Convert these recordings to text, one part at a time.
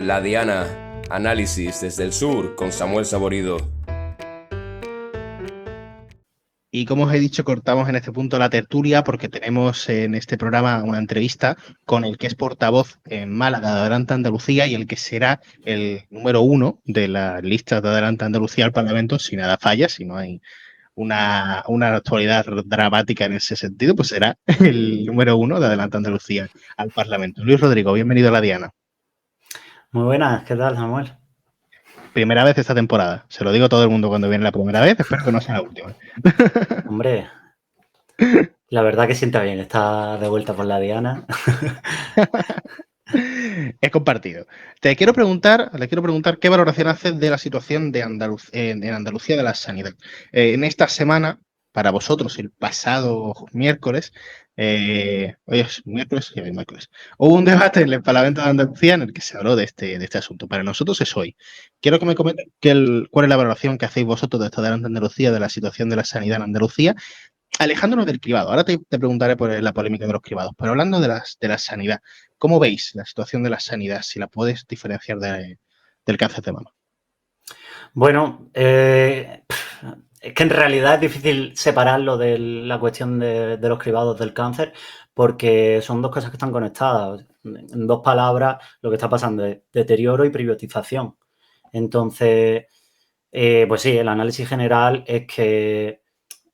La Diana, análisis desde el sur con Samuel Saborido. Y como os he dicho, cortamos en este punto la tertulia porque tenemos en este programa una entrevista con el que es portavoz en Málaga de Adelante Andalucía y el que será el número 1 de la lista de Adelante Andalucía al Parlamento si nada falla, si no hay una actualidad dramática en ese sentido, pues será el número 1 de Adelante Andalucía al Parlamento. Luis Rodrigo, bienvenido a la Diana. Muy buenas, ¿qué tal, Samuel? Primera vez esta temporada. Se lo digo a todo el mundo cuando viene la primera vez, espero que no sea la última. Hombre, la verdad que sienta bien estar de vuelta por la Diana. Es compartido. Le quiero preguntar qué valoración haces de la situación de en Andalucía de la sanidad. En esta semana, para vosotros, el pasado miércoles, hoy es miércoles, sí, hoy miércoles, hubo un debate en el Parlamento de Andalucía en el que se habló de este asunto. Para nosotros es hoy. Quiero que me comenten cuál es la valoración que hacéis vosotros de esta Adelante Andalucía, de la situación de la sanidad en Andalucía, alejándonos del cribado. Ahora te preguntaré por la polémica de los cribados, pero hablando de la sanidad, ¿cómo veis la situación de la sanidad? Si la puedes diferenciar del cáncer de mama. Bueno, es que en realidad es difícil separarlo de la cuestión de los cribados del cáncer porque son dos cosas que están conectadas. En dos palabras, lo que está pasando es deterioro y privatización. Entonces, pues sí, el análisis general es que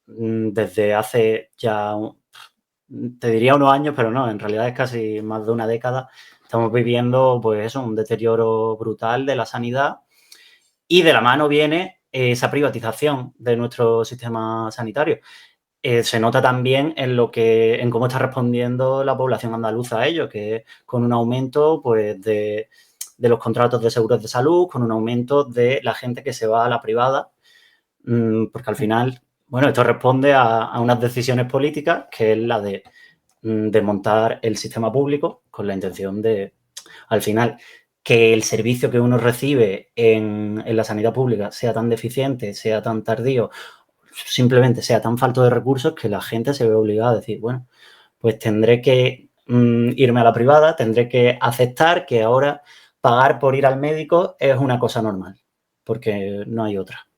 desde hace ya, te diría unos años, pero no, en realidad es casi más de una década, estamos viviendo pues eso, un deterioro brutal de la sanidad y de la mano viene esa privatización de nuestro sistema sanitario. Se nota también en cómo está respondiendo la población andaluza a ello, que es con un aumento pues, de los contratos de seguros de salud, con un aumento de la gente que se va a la privada, porque al final, bueno, esto responde a unas decisiones políticas, que es la de desmontar el sistema público con la intención de, al final, que el servicio que uno recibe en la sanidad pública sea tan deficiente, sea tan tardío, simplemente sea tan falto de recursos que la gente se ve obligada a decir, bueno, pues tendré que irme a la privada, tendré que aceptar que ahora pagar por ir al médico es una cosa normal, porque no hay otra.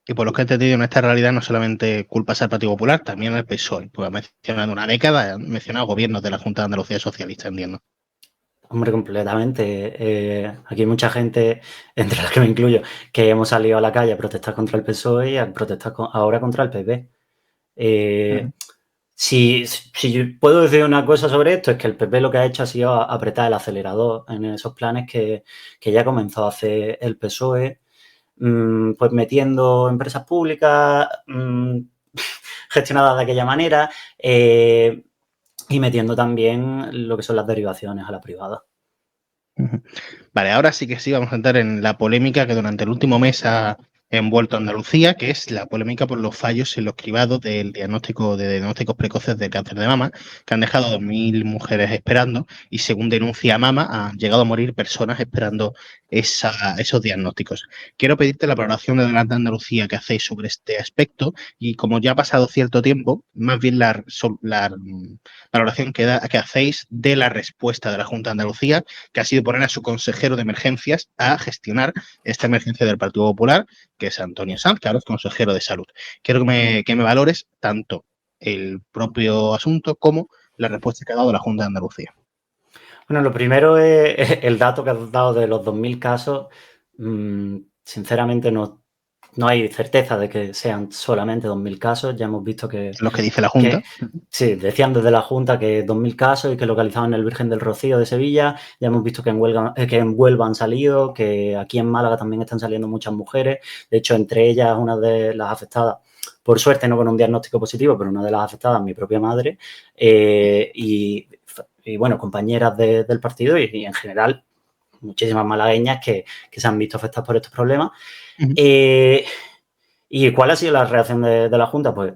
Y por lo que he entendido, en esta realidad no solamente culpas al Partido Popular, también al PSOE, porque ha mencionado una década, ha mencionado gobiernos de la Junta de Andalucía Socialista, entiendo. Hombre, completamente. Aquí hay mucha gente, entre las que me incluyo, que hemos salido a la calle a protestar contra el PSOE y a protestar ahora contra el PP. Si yo puedo decir una cosa sobre esto, es que el PP lo que ha hecho ha sido apretar el acelerador en esos planes que ya comenzó a hacer el PSOE, pues metiendo empresas públicas gestionadas de aquella manera y metiendo también lo que son las derivaciones a la privada. Vale, ahora sí que sí vamos a entrar en la polémica que durante el último mes ha envuelto a Andalucía, que es la polémica por los fallos en los cribados de diagnósticos precoces de cáncer de mama, que han dejado a 2.000 mujeres esperando y según denuncia Mama, han llegado a morir personas esperando esos diagnósticos. Quiero pedirte la valoración de Adelante Andalucía que hacéis sobre este aspecto y como ya ha pasado cierto tiempo, más bien la valoración que hacéis de la respuesta de la Junta de Andalucía, que ha sido poner a su consejero de emergencias a gestionar esta emergencia del Partido Popular, que es Antonio Sanz, que ahora es consejero de salud. Quiero que me valores tanto el propio asunto como la respuesta que ha dado la Junta de Andalucía. Bueno, lo primero es el dato que has dado de los 2.000 casos. Sinceramente, no hay certeza de que sean solamente 2.000 casos. Ya hemos visto que Lo que dice la Junta. Sí, decían desde la Junta que 2.000 casos y que localizaban el Virgen del Rocío de Sevilla. Ya hemos visto que en Huelva han salido, que aquí en Málaga también están saliendo muchas mujeres. De hecho, entre ellas, una de las afectadas, por suerte no con un diagnóstico positivo, pero una de las afectadas, mi propia madre, y bueno, compañeras del partido y en general muchísimas malagueñas que se han visto afectadas por estos problemas. ¿Y cuál ha sido la reacción de la Junta? Pues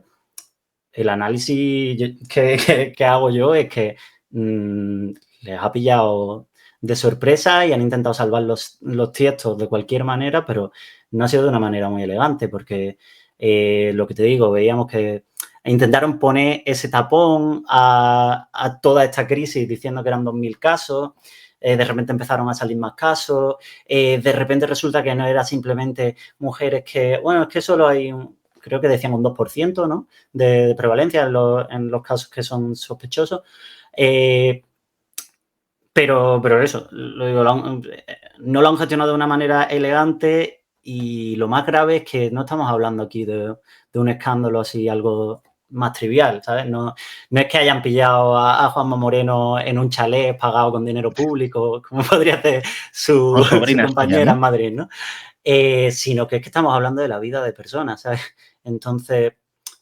el análisis que hago yo es que les ha pillado de sorpresa y han intentado salvar los tiestos de cualquier manera, pero no ha sido de una manera muy elegante porque lo que te digo, veíamos que intentaron poner ese tapón a toda esta crisis diciendo que eran 2.000 casos. de repente empezaron a salir más casos, de repente resulta que no era simplemente mujeres que, bueno, es que solo hay, creo que decían un 2%, ¿no?, de prevalencia en los casos que son sospechosos. Pero eso, lo digo, no lo han gestionado de una manera elegante y lo más grave es que no estamos hablando aquí de un escándalo así, algo más trivial, ¿sabes? No es que hayan pillado a Juanma Moreno en un chalet pagado con dinero público, como podría hacer su compañera en Madrid, ¿no? Sino que es que estamos hablando de la vida de personas, ¿sabes? Entonces,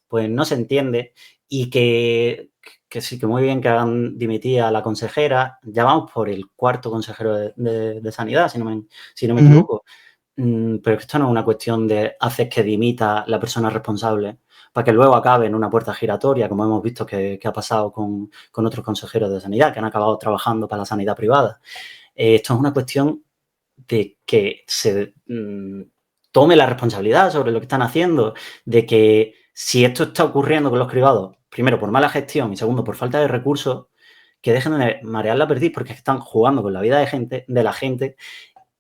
pues no se entiende y que sí, que muy bien que hagan dimitir a la consejera. Ya vamos por el 4º consejero de Sanidad, si no me equivoco. Pero es que esto no es una cuestión de hacer que dimita la persona responsable para que luego acabe en una puerta giratoria, como hemos visto que ha pasado con otros consejeros de Sanidad que han acabado trabajando para la sanidad privada. Esto es una cuestión de que se tome la responsabilidad sobre lo que están haciendo, de que si esto está ocurriendo con los cribados, primero por mala gestión y segundo por falta de recursos, que dejen de marear la perdiz porque están jugando con la vida de la gente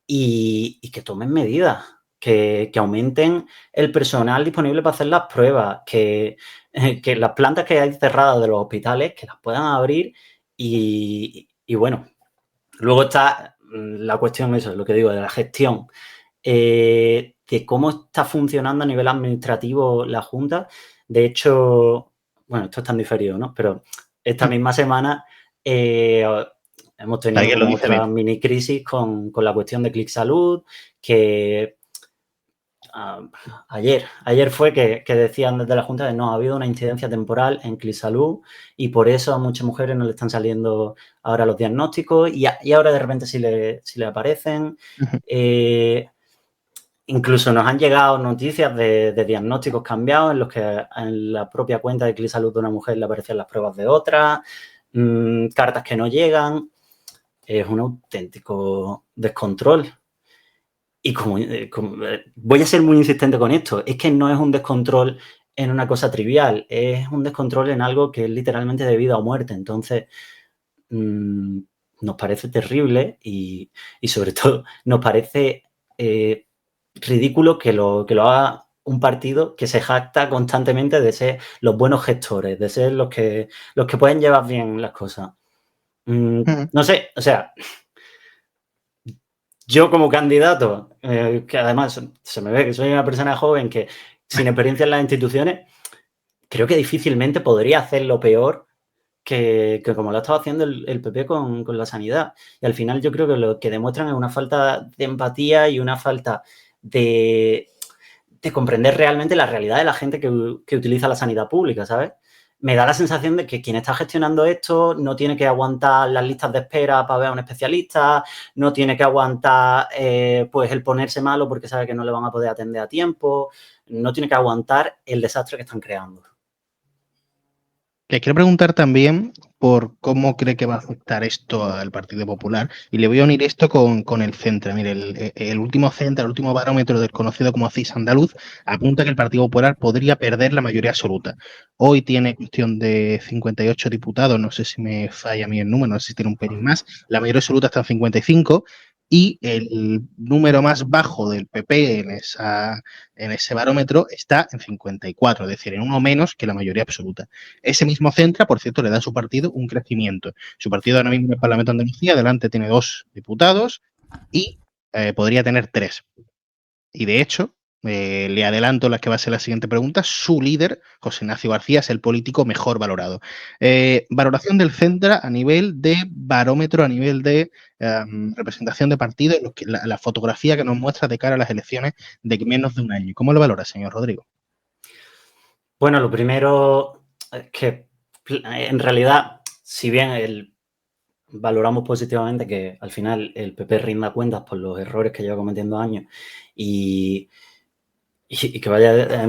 y que tomen medidas, que aumenten el personal disponible para hacer las pruebas, que las plantas que hay cerradas de los hospitales, que las puedan abrir y bueno, luego está la cuestión, eso es lo que digo, de la gestión, de cómo está funcionando a nivel administrativo la Junta. De hecho, bueno, esto está en diferido, ¿no? Pero esta misma semana hemos tenido como otra mini crisis con la cuestión de ClickSalud, que ayer fue que decían desde la Junta que no, ha habido una incidencia temporal en ClickSalud y por eso a muchas mujeres no le están saliendo ahora los diagnósticos y ahora de repente sí le aparecen. Incluso nos han llegado noticias de diagnósticos cambiados en los que en la propia cuenta de ClickSalud de una mujer le aparecían las pruebas de otra, cartas que no llegan. Es un auténtico descontrol. Y como voy a ser muy insistente con esto, es que no es un descontrol en una cosa trivial, es un descontrol en algo que es literalmente de vida o muerte. Entonces, nos parece terrible y sobre todo nos parece ridículo que lo haga un partido que se jacta constantemente de ser los buenos gestores, de ser los que pueden llevar bien las cosas. No sé, o sea, yo como candidato, que además se me ve que soy una persona joven que sin experiencia en las instituciones, creo que difícilmente podría hacer lo peor que como lo ha estado haciendo el PP con la sanidad. Y al final yo creo que lo que demuestran es una falta de empatía y una falta de comprender realmente la realidad de la gente que utiliza la sanidad pública, ¿sabes? Me da la sensación de que quien está gestionando esto no tiene que aguantar las listas de espera para ver a un especialista, no tiene que aguantar pues el ponerse malo porque sabe que no le van a poder atender a tiempo, no tiene que aguantar el desastre que están creando. Les quiero preguntar también por cómo cree que va a afectar esto al Partido Popular y le voy a unir esto con el Centre. Mire, el último Centre, el último barómetro del conocido como CIS andaluz apunta que el Partido Popular podría perder la mayoría absoluta. Hoy tiene cuestión de 58 diputados, no sé si me falla a mí el número, no sé si tiene un pelín más, la mayoría absoluta está en 55 y el número más bajo del PP en ese barómetro está en 54, es decir, en uno menos que la mayoría absoluta. Ese mismo Centre, por cierto, le da a su partido un crecimiento. Su partido ahora mismo en el Parlamento de Andalucía, adelante tiene 2 diputados y podría tener 3. Y de hecho, le adelanto la que va a ser la siguiente pregunta, su líder, José Ignacio García, es el político mejor valorado. Valoración del Centre a nivel de barómetro, a nivel de representación de partido, la fotografía que nos muestra de cara a las elecciones de menos de un año. ¿Cómo lo valora, señor Rodrigo? Bueno, lo primero es que en realidad, si bien valoramos positivamente que al final el PP rinda cuentas por los errores que lleva cometiendo años y que vaya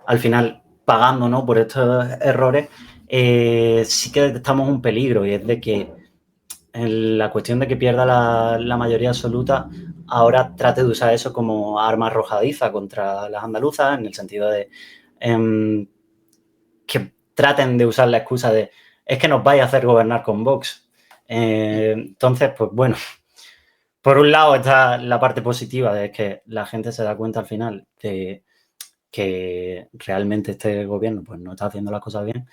al final pagando, ¿no?, por estos errores, sí que detectamos un peligro y es de que en la cuestión de que pierda la mayoría absoluta ahora trate de usar eso como arma arrojadiza contra las andaluzas, en el sentido de que traten de usar la excusa de es que nos vais a hacer gobernar con Vox. Entonces, pues bueno, por un lado está la parte positiva de que la gente se da cuenta al final de que realmente este gobierno pues no está haciendo las cosas bien.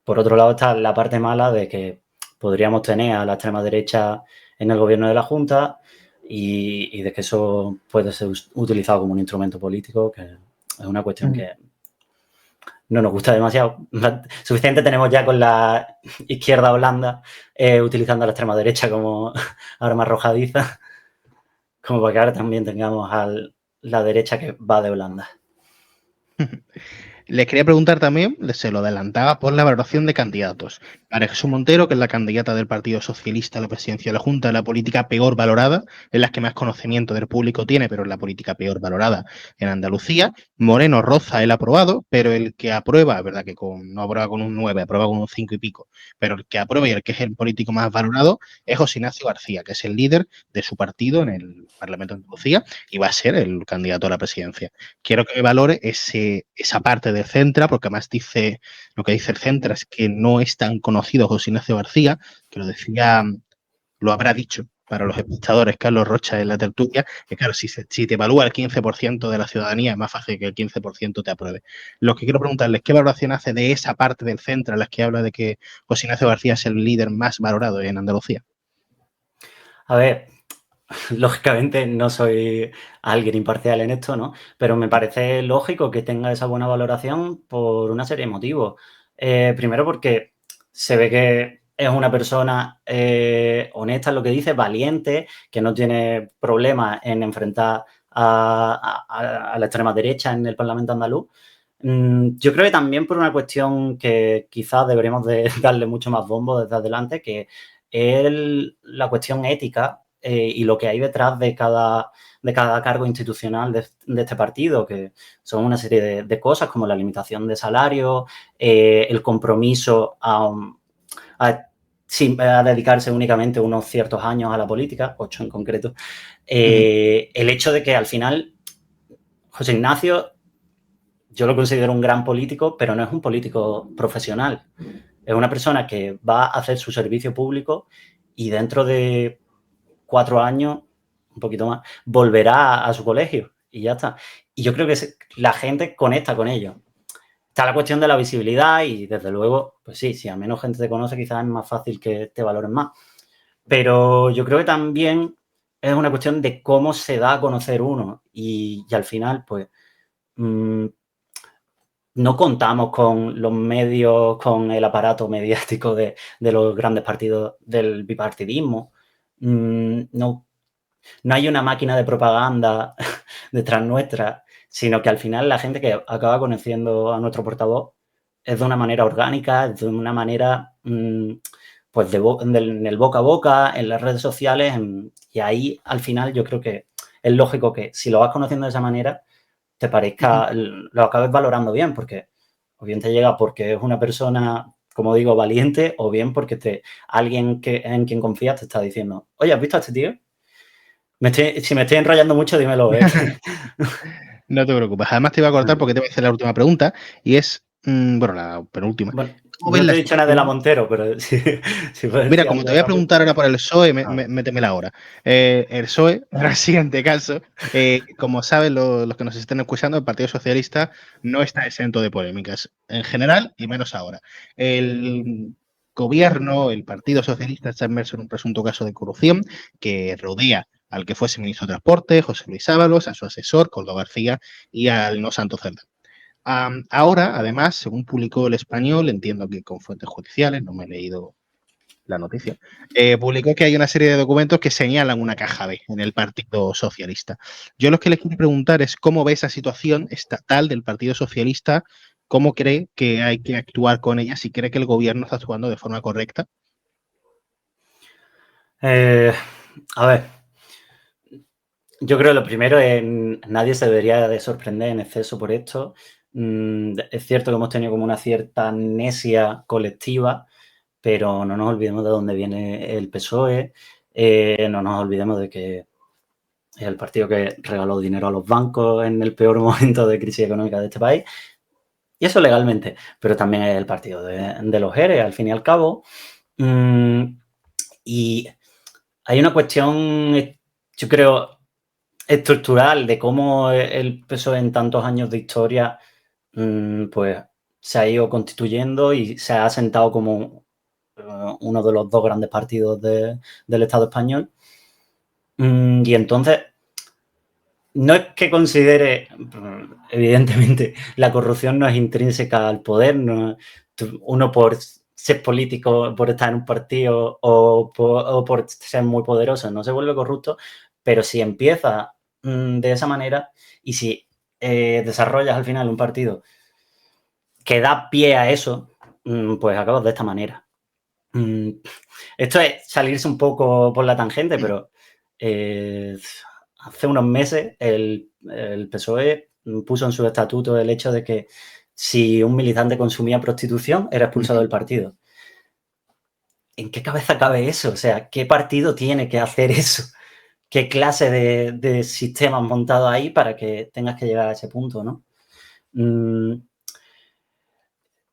Por otro lado está la parte mala de que podríamos tener a la extrema derecha en el gobierno de la Junta y de que eso puede ser utilizado como un instrumento político, que es una cuestión que no nos gusta demasiado. Suficiente tenemos ya con la izquierda blanda utilizando a la extrema derecha como arma arrojadiza, como para que ahora también tengamos a la derecha que va de blanda. Les quería preguntar también, se lo adelantaba, por la valoración de candidatos. María Jesús Montero, que es la candidata del Partido Socialista a la presidencia de la Junta, es la política peor valorada, es la que más conocimiento del público tiene, pero es la política peor valorada en Andalucía. Moreno roza el aprobado, pero el que aprueba, es verdad que no aprueba con un 9, aprueba con un 5 y pico, pero el que aprueba y el que es el político más valorado es José Ignacio García, que es el líder de su partido en el Parlamento de Andalucía y va a ser el candidato a la presidencia. Quiero que valore esa parte del Centra, porque además lo que dice el Centra es que no es tan conocido José Ignacio García, que lo habrá dicho para los espectadores Carlos Rocha en la tertulia, que claro, si te evalúa el 15% de la ciudadanía, es más fácil que el 15% te apruebe. Lo que quiero preguntarles, ¿qué valoración hace de esa parte del Centra en la que habla de que José Ignacio García es el líder más valorado en Andalucía? A ver, lógicamente no soy alguien imparcial en esto, ¿no? Pero me parece lógico que tenga esa buena valoración por una serie de motivos. Primero porque se ve que es una persona honesta en lo que dice, valiente, que no tiene problemas en enfrentar a la extrema derecha en el Parlamento andaluz. Yo creo que también por una cuestión que quizás deberíamos de darle mucho más bombo desde adelante, que es la cuestión ética y lo que hay detrás de cada cargo institucional de este partido, que son una serie de cosas como la limitación de salario, el compromiso a dedicarse únicamente unos ciertos años a la política, 8 en concreto. El hecho de que al final José Ignacio, yo lo considero un gran político, pero no es un político profesional. Es una persona que va a hacer su servicio público y dentro de 4 años, un poquito más, volverá a su colegio y ya está. Y yo creo que la gente conecta con ello. Está la cuestión de la visibilidad y, desde luego, pues sí, si a menos gente te conoce, quizás es más fácil que te valoren más. Pero yo creo que también es una cuestión de cómo se da a conocer uno y al final, pues, no contamos con los medios, con el aparato mediático de los grandes partidos del bipartidismo. No hay una máquina de propaganda detrás nuestra, sino que al final la gente que acaba conociendo a nuestro portavoz es de una manera orgánica, es de una manera pues en el boca a boca, en las redes sociales, y ahí al final yo creo que es lógico que si lo vas conociendo de esa manera, te parezca, lo acabes valorando bien, porque o bien te llega porque es una persona, como digo, valiente, o bien porque alguien en quien confías te está diciendo, oye, ¿has visto a este tío? Si me estoy enrollando mucho, dímelo, ¿eh? No te preocupes. Además te iba a cortar porque te voy a hacer la última pregunta y es, bueno, la penúltima. Bueno, ¿Cómo no ves te la he dicho nada de la situación? Montero, pero sí puedes Mira, decir como algo te de voy a Rajoy. preguntar ahora por el PSOE, métemela ahora. El PSOE, en el siguiente caso, como saben los que nos estén escuchando, el Partido Socialista no está exento de polémicas, en general y menos ahora. El gobierno, el Partido Socialista, está inmerso en un presunto caso de corrupción que rodea al que fuese ministro de Transporte, José Luis Ábalos, a su asesor, Koldo García, y al no santo Cerdán. Ahora, además, según publicó El Español, entiendo que con fuentes judiciales, no me he leído la noticia, publicó que hay una serie de documentos que señalan una caja B en el Partido Socialista. Yo lo que les quiero preguntar es cómo ve esa situación estatal del Partido Socialista, cómo cree que hay que actuar con ella, si cree que el gobierno está actuando de forma correcta. A ver, yo creo que lo primero es nadie se debería de sorprender en exceso por esto. Es cierto que hemos tenido como una cierta amnesia colectiva, pero no nos olvidemos de dónde viene el PSOE, no nos olvidemos de que es el partido que regaló dinero a los bancos en el peor momento de crisis económica de este país, y eso legalmente, pero también es el partido de los ERE, al fin y al cabo. Y hay una cuestión, yo creo, estructural de cómo el PSOE en tantos años de historia pues se ha ido constituyendo y se ha asentado como uno de los dos grandes partidos del Estado español. Y entonces, no es que considere, evidentemente, la corrupción no es intrínseca al poder, no, uno por ser político, por estar en un partido o por ser muy poderoso, no se vuelve corrupto, pero si empieza de esa manera y si desarrollas al final un partido que da pie a eso, pues acabas de esta manera. Esto es salirse un poco por la tangente, pero hace unos meses el PSOE puso en su estatuto el hecho de que si un militante consumía prostitución era expulsado del partido. ¿En qué cabeza cabe eso? O sea, ¿qué partido tiene que hacer eso? ¿Qué clase de sistemas montados ahí para que tengas que llegar a ese punto, no?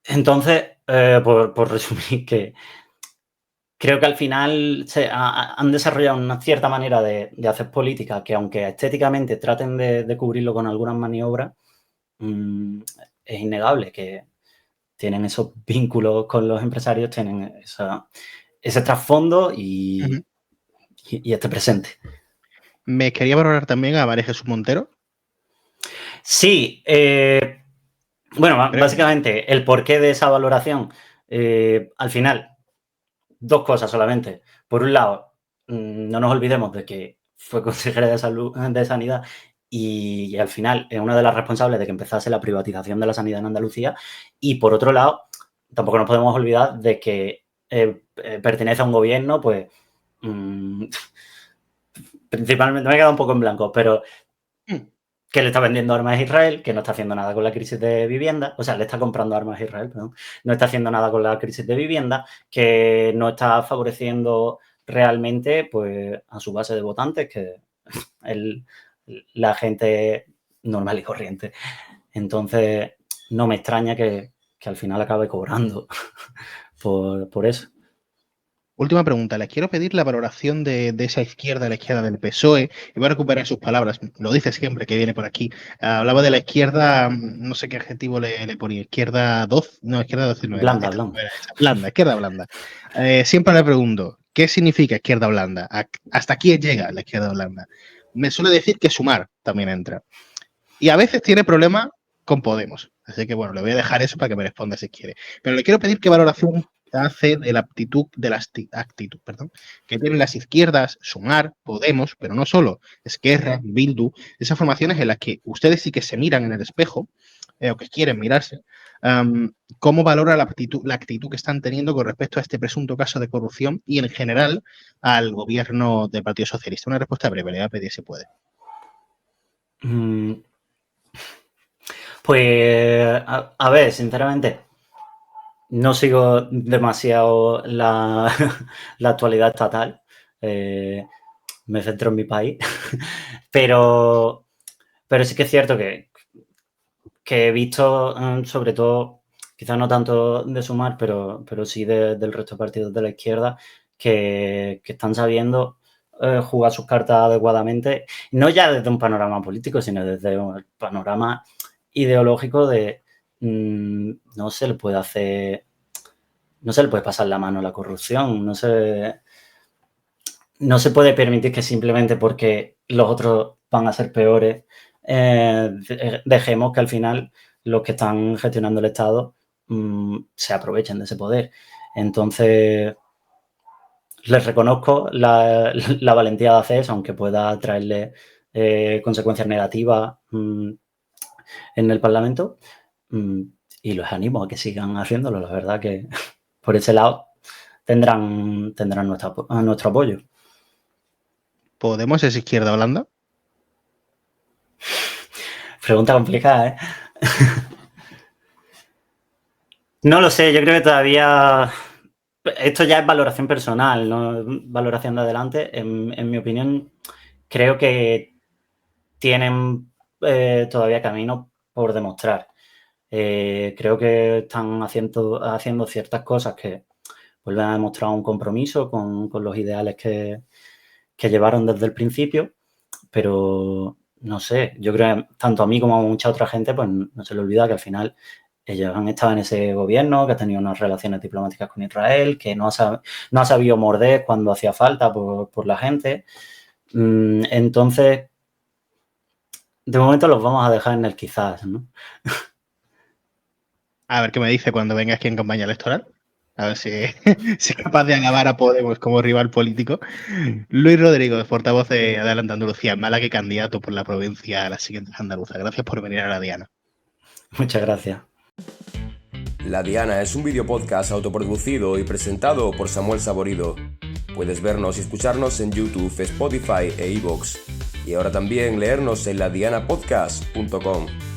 Entonces, por resumir, que creo que al final han desarrollado una cierta manera de hacer política que, aunque estéticamente traten de cubrirlo con algunas maniobras, es innegable que tienen esos vínculos con los empresarios, tienen ese trasfondo y este presente. Me quería valorar también a María Jesús Montero. Sí, bueno, básicamente el porqué de esa valoración, al final, dos cosas solamente. Por un lado, no nos olvidemos de que fue consejera de Sanidad y al final es una de las responsables de que empezase la privatización de la sanidad en Andalucía. Y por otro lado, tampoco nos podemos olvidar de que pertenece a un gobierno, pues, principalmente, me he quedado un poco en blanco, pero que le está vendiendo armas a Israel, que no está haciendo nada con la crisis de vivienda, o sea, le está comprando armas a Israel, perdón, no está haciendo nada con la crisis de vivienda, que no está favoreciendo realmente pues a su base de votantes, que la gente normal y corriente. Entonces, no me extraña que al final acabe cobrando por eso. Última pregunta. Les quiero pedir la valoración de esa izquierda, la izquierda del PSOE. Y voy a recuperar sus palabras. Lo dice siempre que viene por aquí. Hablaba de la izquierda, no sé qué adjetivo le ponía. Izquierda 12. No, izquierda 12 no era. Blanda, blanda. Blanda, izquierda blanda. Siempre le pregunto, ¿qué significa izquierda blanda? ¿Hasta quién llega la izquierda blanda? Me suele decir que Sumar también entra. Y a veces tiene problemas con Podemos. Así que bueno, le voy a dejar eso para que me responda si quiere. Pero le quiero pedir qué valoración hace de la actitud, que tienen las izquierdas, Sumar, Podemos, pero no solo, Esquerra, Bildu, esas formaciones en las que ustedes sí que se miran en el espejo, o que quieren mirarse. ¿Cómo valora la actitud que están teniendo con respecto a este presunto caso de corrupción y en general al gobierno del Partido Socialista? Una respuesta breve, le voy a pedir si puede. Pues, a ver, sinceramente, no sigo demasiado la actualidad estatal. Me centro en mi país. pero sí que es cierto que he visto, sobre todo, quizás no tanto de Sumar, pero sí del resto de partidos de la izquierda, que están sabiendo jugar sus cartas adecuadamente, no ya desde un panorama político, sino desde un panorama ideológico de no se le puede pasar la mano a la corrupción, no se puede permitir que simplemente porque los otros van a ser peores dejemos que al final los que están gestionando el Estado se aprovechen de ese poder. Entonces, les reconozco la valentía de hacer eso, aunque pueda traerle consecuencias negativas en el Parlamento, y los animo a que sigan haciéndolo. La verdad que por ese lado tendrán nuestro apoyo. ¿Podemos es izquierda blanda? Pregunta complicada, ¿eh? No lo sé, yo creo que todavía... Esto ya es valoración personal, no valoración de adelante. En mi opinión, creo que tienen todavía camino por demostrar. Creo que están haciendo ciertas cosas que vuelven a demostrar un compromiso con los ideales que llevaron desde el principio, pero no sé, yo creo que tanto a mí como a mucha otra gente, pues no se le olvida que al final ellos han estado en ese gobierno, que ha tenido unas relaciones diplomáticas con Israel, que no ha sabido morder cuando hacía falta por la gente. Entonces, de momento los vamos a dejar en el quizás, ¿no? A ver qué me dice cuando venga aquí en campaña electoral. A ver si es capaz de alabar a Podemos como rival político. Luis Rodrigo, portavoz de Adelante Andalucía, en Málaga y candidato por la provincia a las siguientes andaluzas. Gracias por venir a la Diana. Muchas gracias. La Diana es un videopodcast autoproducido y presentado por Samuel Saborido. Puedes vernos y escucharnos en YouTube, Spotify e iVoox. Y ahora también leernos en ladianapodcast.com.